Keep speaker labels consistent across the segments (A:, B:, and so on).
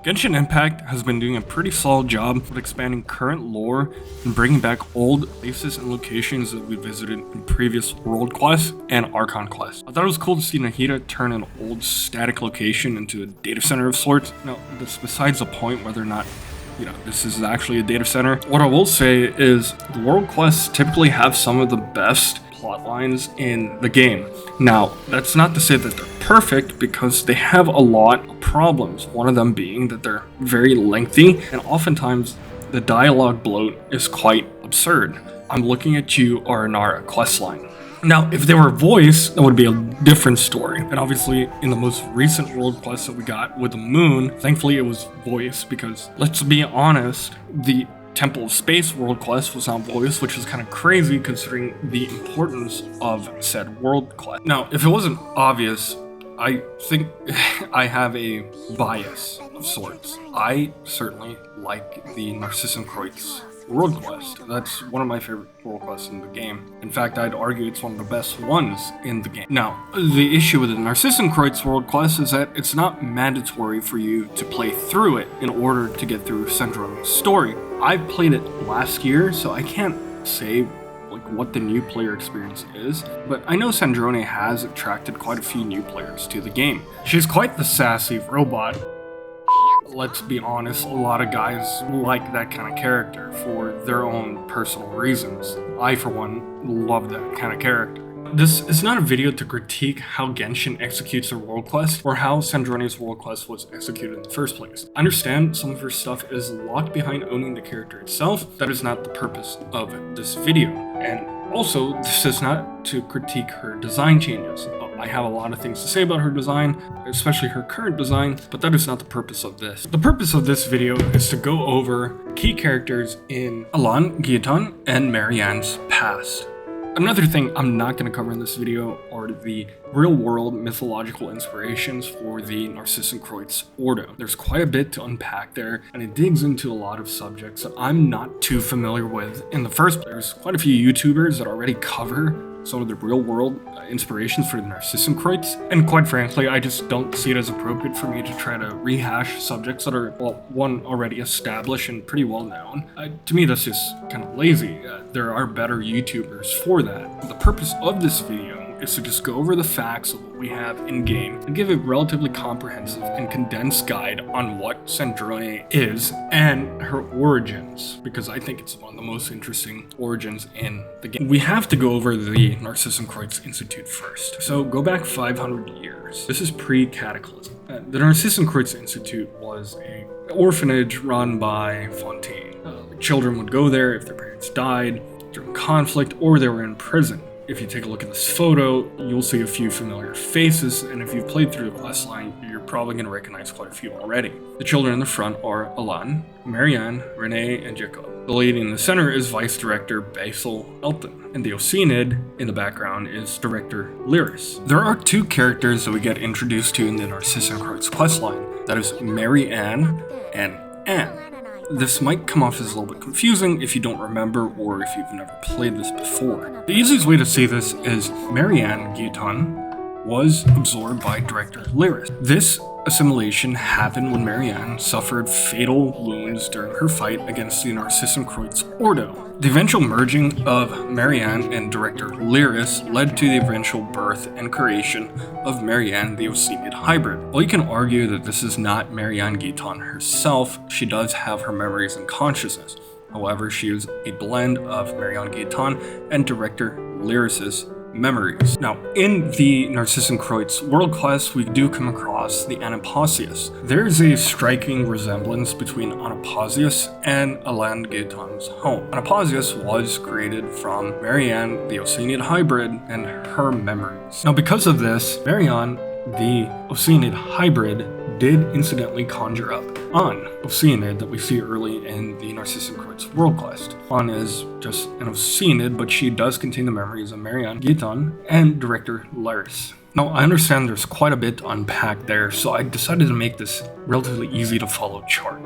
A: Genshin Impact has been doing a pretty solid job of expanding current lore and bringing back old places and locations that we visited in previous World Quests and Archon Quests. I thought it was cool to see Nahida turn an old static location into a data center of sorts. Now, that's besides the point whether or not this is actually a data center. What I will say is the World Quests typically have some of the best plot lines in the game. Now, that's not to say that they're perfect because they have a lot of problems. One of them being that they're very lengthy and oftentimes the dialogue bloat is quite absurd. I'm looking at you, Aranara questline. Now, if they were voiced, that would be a different story. And obviously, in the most recent World Quest that we got with the moon, thankfully it was voiced because, let's be honest, the Temple of Space World Quest was not voiced, which is kind of crazy considering the importance of said World Quest. Now, if it wasn't obvious, I think I have a bias of sorts. I certainly like the Narzissenkreuz World Quest. That's one of my favorite World Quests in the game. In fact, I'd argue it's one of the best ones in the game. Now, the issue with the Narzissenkreuz World Quest is that it's not mandatory for you to play through it in order to get through Sandrone's story. I played it last year, so I can't say what the new player experience is, but I know Sandrone has attracted quite a few new players to the game. She's quite the sassy robot. Let's be honest, a lot of guys like that kind of character for their own personal reasons. I, for one, love that kind of character. This is not a video to critique how Genshin executes their World Quest or how Sandrone's World Quest was executed in the first place. I understand some of her stuff is locked behind owning the character itself. That is not the purpose of this video. And also, this is not to critique her design changes. I have a lot of things to say about her design, especially her current design, but that is not the purpose of this. The purpose of this video is to go over key characters in Mary-Ann Guillotin and Mary-Ann's past. Another thing I'm not going to cover in this video are the real-world mythological inspirations for the Narzissenkreuz Ordo. There's quite a bit to unpack there, and it digs into a lot of subjects that I'm not too familiar with in the first place. There's quite a few YouTubers that already cover some of the real-world inspirations for the Narzissenkreuz, and quite frankly, I just don't see it as appropriate for me to try to rehash subjects that are, well, one, already established and pretty well known. To me, that's just kind of lazy. There are better YouTubers for that. The purpose of this video is to just go over the facts of what we have in-game and give a relatively comprehensive and condensed guide on what Sandrone is and her origins, because I think it's one of the most interesting origins in the game. We have to go over the Narzissenkreuz Institute first. So go back 500 years. This is pre-Cataclysm. The Narzissenkreuz Institute was an orphanage run by Fontaine. Children would go there if their parents died during conflict or they were in prison. If you take a look at this photo, you'll see a few familiar faces, and if you've played through the questline, you're probably going to recognize quite a few already. The children in the front are Alan, Mary-Ann, Renee, and Jacob. The lady in the center is Vice Director Basil Elton, and the Oceanid in the background is Director Lyris. There are two characters that we get introduced to in the Narzissenkreuz questline. That is Mary-Ann and Anne. This might come off as a little bit confusing if you don't remember or if you've never played this before. The easiest way to see this is Mary-Ann Guillotin was absorbed by Director Lyris. This assimilation happened when Mary-Ann suffered fatal wounds during her fight against the Narzissenkreuz Ordo. The eventual merging of Mary-Ann and Director Lyris led to the eventual birth and creation of Mary-Ann the Oceanid hybrid. While you can argue that this is not Mary-Ann Guillotin herself, she does have her memories and consciousness. However, she is a blend of Mary-Ann Guillotin and Director Lyris's memories. Now, in the Narzissenkreuz World Quest, we do come across the Anapausius. There's a striking resemblance between Anapausius and Mary-Ann Guillotin's home. Anapausius was created from Mary-Ann the Oceanid hybrid and her memories. Now, because of this, Mary-Ann the Oceanid hybrid did incidentally conjure up An, Oceanid, that we see early in the Narzissenkreuz World Quest. An is just an Oceanid, but she does contain the memories of Mary-Ann Guillotin and Director Lyris. Now, I understand there's quite a bit to unpack there, so I decided to make this relatively easy to follow chart.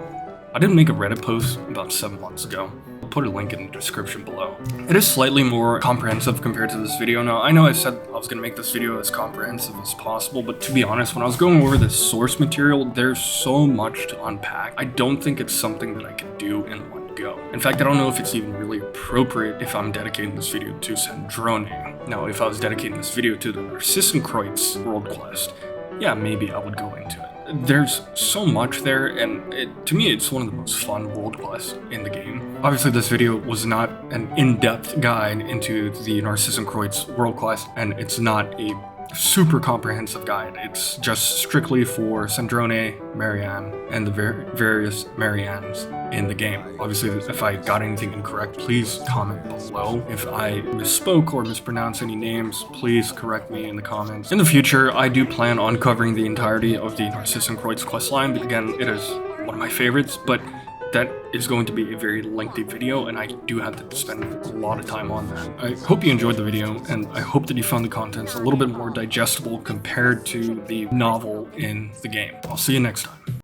A: I did make a Reddit post about 7 months ago. put a link in the description below. It is slightly more comprehensive compared to this video. Now, I know I said I was going to make this video as comprehensive as possible, but to be honest, when I was going over this source material, there's so much to unpack. I don't think it's something that I can do in one go. In fact, I don't know if it's even really appropriate if I'm dedicating this video to Sandrone. Now, if I was dedicating this video to the Narzissenkreuz world quest, yeah, maybe I would go into it. There's so much there, and to me, it's one of the most fun world quests in the game. Obviously, this video was not an in-depth guide into the Narzissenkreuz world quest, and it's not a super comprehensive guide. It's just strictly for Sandrone, Mary-Ann, and the various Mary-Anns in the game. Obviously, if I got anything incorrect, please comment below. If I misspoke or mispronounced any names, please correct me in the comments. In the future, I do plan on covering the entirety of the Narzissenkreuz questline. Again, it is one of my favorites, but that is going to be a very lengthy video, and I do have to spend a lot of time on that. I hope you enjoyed the video, and I hope that you found the contents a little bit more digestible compared to the novel in the game. I'll see you next time.